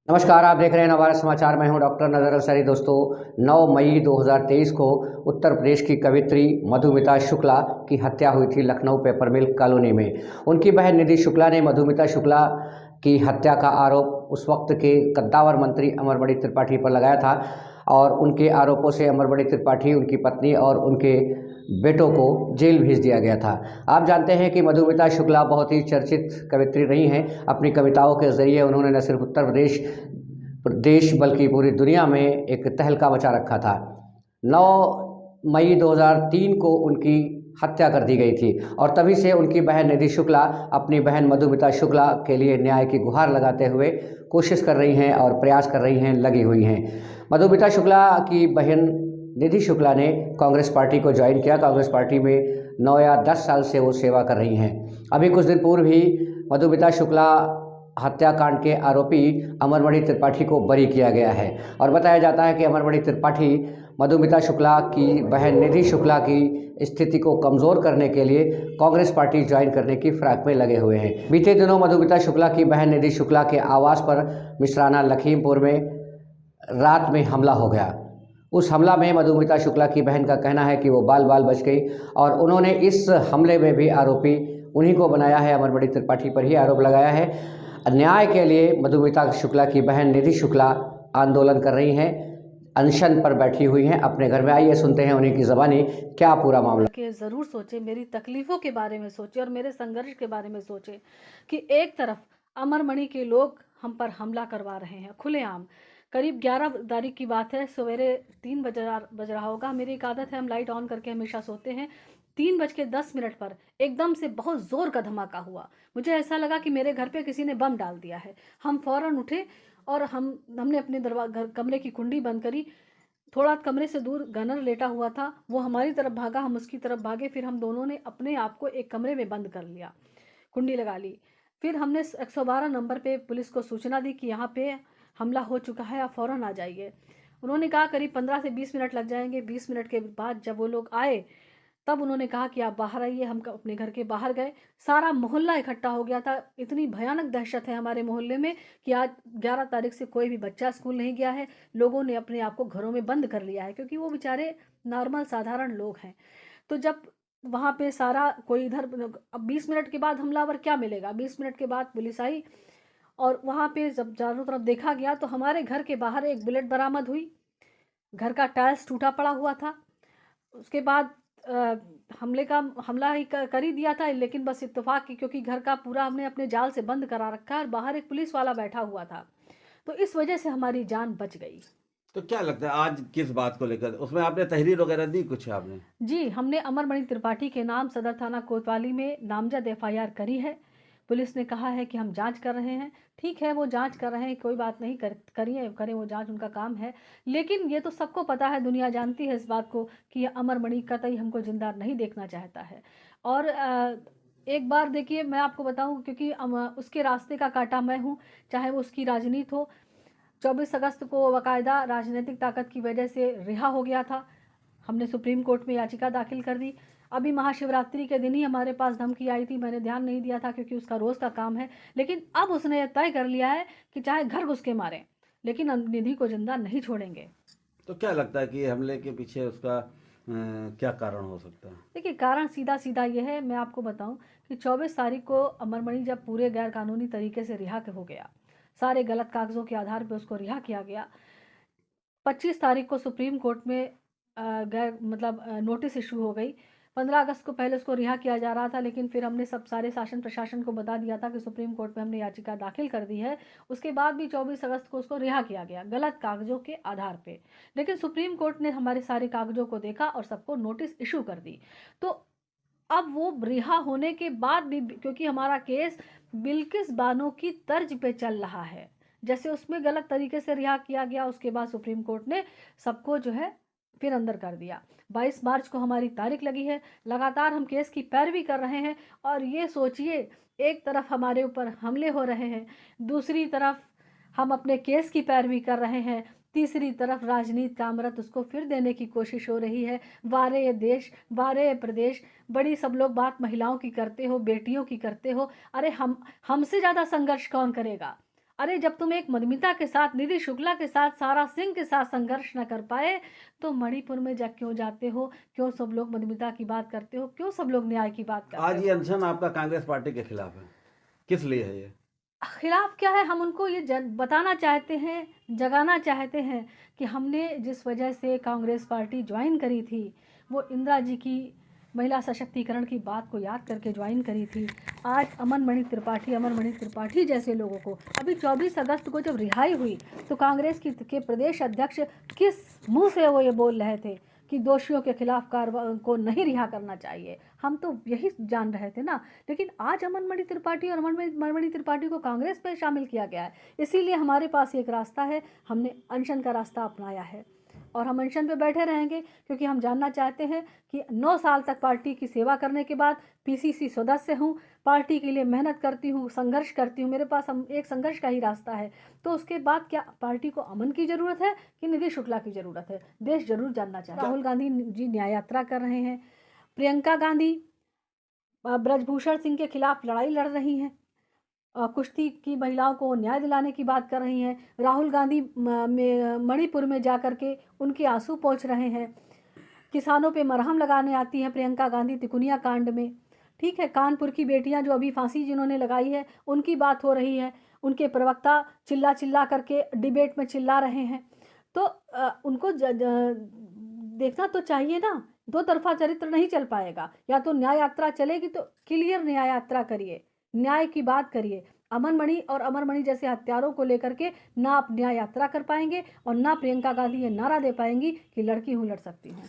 नमस्कार, आप देख रहे हैं नवभारत समाचार। मैं हूं डॉक्टर नजर अंसारी। दोस्तों, 9 मई 2023 को उत्तर प्रदेश की कवियत्री मधुमिता शुक्ला की हत्या हुई थी लखनऊ पेपर मिल कॉलोनी में। उनकी बहन निधि शुक्ला ने मधुमिता शुक्ला की हत्या का आरोप उस वक्त के कद्दावर मंत्री अमरमणि त्रिपाठी पर लगाया था और उनके आरोपों से अमरमणि त्रिपाठी, उनकी पत्नी और उनके बेटों को जेल भेज दिया गया था। आप जानते हैं कि मधुमिता शुक्ला बहुत ही चर्चित कवियत्री रही हैं। अपनी कविताओं के ज़रिए उन्होंने न सिर्फ उत्तर प्रदेश देश बल्कि पूरी दुनिया में एक तहलका मचा रखा था। 9 मई 2003 को उनकी हत्या कर दी गई थी और तभी से उनकी बहन निधि शुक्ला अपनी बहन मधुमिता शुक्ला के लिए न्याय की गुहार लगाते हुए कोशिश कर रही हैं और प्रयास कर रही हैं, लगी हुई हैं। मधुमिता शुक्ला की बहन निधि शुक्ला ने कांग्रेस पार्टी को ज्वाइन किया। कांग्रेस पार्टी में 9 या 10 साल से वो सेवा कर रही हैं। अभी कुछ दिन पूर्व ही मधुमिता शुक्ला हत्याकांड के आरोपी अमरमणि त्रिपाठी को बरी किया गया है और बताया जाता है कि अमरमणि त्रिपाठी मधुमिता शुक्ला की बहन निधि शुक्ला की स्थिति को कमज़ोर करने के लिए कांग्रेस पार्टी ज्वाइन करने की फिराक में लगे हुए हैं। बीते दिनों मधुमिता शुक्ला की बहन निधि शुक्ला के आवास पर मिश्राना लखीमपुर में रात में हमला हो गया। उस हमला में मधुमिता शुक्ला की बहन का कहना है कि वो बाल बाल बच गई और उन्होंने इस हमले में भी आरोपी उन्हीं को बनाया है, अमरमणि त्रिपाठी पर ही आरोप लगाया है। न्याय के लिए मधुमिता शुक्ला की बहन निधि शुक्ला आंदोलन कर रही हैं, अनशन पर बैठी हुई हैं अपने घर में। आइए सुनते हैं उन्हीं की ज़बानी क्या पूरा मामला। कि ज़रूर सोचे, मेरी तकलीफ़ों के बारे में सोचे और मेरे संघर्ष के बारे में सोचे कि एक तरफ अमरमणि के लोग हम पर हमला करवा रहे हैं खुलेआम। करीब 11 तारीख की बात है, सवेरे 3 बज रहा होगा। मेरी एक आदत है, हम लाइट ऑन करके हमेशा सोते हैं। 3:10 पर एकदम से बहुत ज़ोर का धमाका हुआ। मुझे ऐसा लगा कि मेरे घर पे किसी ने बम डाल दिया है। हम फ़ौरन उठे और हमने अपने कमरे की कुंडी बंद करी। थोड़ा कमरे से दूर गनर लेटा हुआ था, वो हमारी तरफ भागा, हम उसकी तरफ भागे। फिर हम दोनों ने अपने आप को एक कमरे में बंद कर लिया, कुंडी लगा ली। फिर हमने 112 नंबर पे पुलिस को सूचना दी कि यहाँ पे हमला हो चुका है, आप फ़ौरन आ जाइए। उन्होंने कहा करीब 15 से 20 मिनट लग जाएंगे। 20 मिनट के बाद जब वो लोग आए तब उन्होंने कहा कि आप बाहर आइए। हम अपने घर के बाहर गए। सारा मोहल्ला इकट्ठा हो गया था। इतनी भयानक दहशत है हमारे मोहल्ले में कि आज 11 तारीख से कोई भी बच्चा स्कूल नहीं गया है। लोगों ने अपने आप को घरों में बंद कर लिया है क्योंकि वो बेचारे नॉर्मल साधारण लोग हैं। तो जब वहाँ पे सारा कोई इधर, अब 20 मिनट के बाद हमलावर क्या मिलेगा। 20 मिनट के बाद पुलिस आई और वहाँ पे जब चारों तरफ देखा गया तो हमारे घर के बाहर एक बुलेट बरामद हुई। घर का टाइल्स टूटा पड़ा हुआ था। उसके बाद हमला ही कर ही दिया था, लेकिन बस इत्तेफाक की, क्योंकि घर का पूरा हमने अपने जाल से बंद करा रखा है और बाहर एक पुलिस वाला बैठा हुआ था। तो इस वजह से हमारी जान बच गई। तो क्या लगता है आज किस बात को लेकर उसमें आपने तहरीर वगैरह दी कुछ आपने? जी, हमने अमरमणि त्रिपाठी के नाम सदर थाना कोतवाली में नामजद एफआईआर करी है। पुलिस ने कहा है कि हम जांच कर रहे हैं। ठीक है, वो जांच कर रहे हैं, कोई बात नहीं, करिए करें वो जांच, उनका काम है। लेकिन ये तो सबको पता है, दुनिया जानती है इस बात को कि अमरमणि कतई हमको जिंदा नहीं देखना चाहता है। और एक बार देखिए, मैं आपको बताऊं, क्योंकि उसके रास्ते का कांटा मैं हूँ, चाहे वो उसकी राजनीति हो। 24 अगस्त को बाकायदा राजनीतिक ताकत की वजह से रिहा हो गया था। हमने सुप्रीम कोर्ट में याचिका दाखिल कर दी। अभी महाशिवरात्रि के दिन ही हमारे पास धमकी आई थी। मैंने ध्यान नहीं दिया था क्योंकि उसका रोज़ का काम है। लेकिन अब उसने यह तय कर लिया है कि चाहे घर घुस के मारें, लेकिन निधि को जिंदा नहीं छोड़ेंगे। तो क्या लगता है कि हमले के पीछे उसका क्या कारण हो सकता है? देखिए, कारण सीधा सीधा ये है, मैं आपको बताऊं कि 24 तारीख को अमरमणि जब पूरे गैर कानूनी तरीके से रिहा हो गया, सारे गलत कागजों के आधार पर उसको रिहा किया गया। 25 तारीख को सुप्रीम कोर्ट में गैर मतलब नोटिस इशू हो गई। 15 अगस्त को पहले उसको रिहा किया जा रहा था, लेकिन फिर हमने सब सारे शासन प्रशासन को बता दिया था कि सुप्रीम कोर्ट में हमने याचिका दाखिल कर दी है। उसके बाद भी 24 अगस्त को उसको रिहा किया गया गलत कागजों के आधार पे। लेकिन सुप्रीम कोर्ट ने हमारे सारे कागजों को देखा और सबको नोटिस इशू कर दी। तो अब वो रिहा होने के बाद भी, क्योंकि हमारा केस बिल्किस बानो की तर्ज पे चल रहा है, जैसे उसमें गलत तरीके से रिहा किया गया, उसके बाद सुप्रीम कोर्ट ने सबको जो है फिर अंदर कर दिया। 22 मार्च को हमारी तारीख लगी है। लगातार हम केस की पैरवी कर रहे हैं और ये सोचिए, एक तरफ हमारे ऊपर हमले हो रहे हैं, दूसरी तरफ हम अपने केस की पैरवी कर रहे हैं, तीसरी तरफ राजनीति का अमृत उसको फिर देने की कोशिश हो रही है। वारे ये देश, वारे ये प्रदेश। बड़ी सब लोग बात महिलाओं की करते हो, बेटियों की करते हो। अरे हमसे ज़्यादा संघर्ष कौन करेगा? अरे जब तुम एक मधुमिता के साथ, निधि शुक्ला के साथ, सारा सिंह के साथ संघर्ष न कर पाए तो मणिपुर में क्यों जाते हो? क्यों सब लोग मधुमिता की बात करते हो? क्यों सब लोग न्याय की बात करते आज हो? ये अनशन आपका कांग्रेस पार्टी के खिलाफ है, किस लिए है ये? खिलाफ क्या है, हम उनको ये बताना चाहते हैं, जगाना चाहते हैं कि हमने जिस वजह से कांग्रेस पार्टी ज्वाइन करी थी वो इंदिरा जी की महिला सशक्तिकरण की बात को याद करके ज्वाइन करी थी। आज अमर मणि त्रिपाठी जैसे लोगों को अभी 24 अगस्त को जब रिहाई हुई तो कांग्रेस के प्रदेश अध्यक्ष किस मुंह से वो ये बोल रहे थे कि दोषियों के खिलाफ कार्रवाई को नहीं रिहा करना चाहिए? हम तो यही जान रहे थे ना। लेकिन आज अमन मणि त्रिपाठी और मणि त्रिपाठी को कांग्रेस में शामिल किया गया है। इसीलिए हमारे पास एक रास्ता है, हमने अनशन का रास्ता अपनाया है और हम अनशन पे बैठे रहेंगे क्योंकि हम जानना चाहते हैं कि 9 साल तक पार्टी की सेवा करने के बाद पीसीसी सदस्य हूँ, पार्टी के लिए मेहनत करती हूँ, संघर्ष करती हूँ, मेरे पास एक संघर्ष का ही रास्ता है। तो उसके बाद क्या पार्टी को अमन की ज़रूरत है कि निधि शुक्ला की ज़रूरत है? देश जरूर जानना चाहता है। राहुल गांधी जी न्याय यात्रा कर रहे हैं, प्रियंका गांधी ब्रजभूषण सिंह के खिलाफ लड़ाई लड़ रही हैं, कुश्ती की महिलाओं को न्याय दिलाने की बात कर रही हैं। राहुल गांधी मणिपुर में जा कर के उनके आंसू पोंछ रहे हैं। किसानों पे मरहम लगाने आती हैं प्रियंका गांधी तिकुनिया कांड में। ठीक है, कानपुर की बेटियां जो अभी फांसी जिन्होंने लगाई है उनकी बात हो रही है, उनके प्रवक्ता चिल्ला चिल्ला करके डिबेट में चिल्ला रहे हैं। तो उनको देखना तो चाहिए ना, दो तरफा चरित्र नहीं चल पाएगा। या तो न्याय यात्रा चलेगी तो क्लियर न्याय यात्रा करिए, न्याय की बात करिए। अमन मणि और अमर मणि जैसे हत्यारों को लेकर के ना आप न्याय यात्रा कर पाएंगे और ना प्रियंका गांधी ये नारा दे पाएंगी कि लड़की हूँ लड़ सकती हूँ।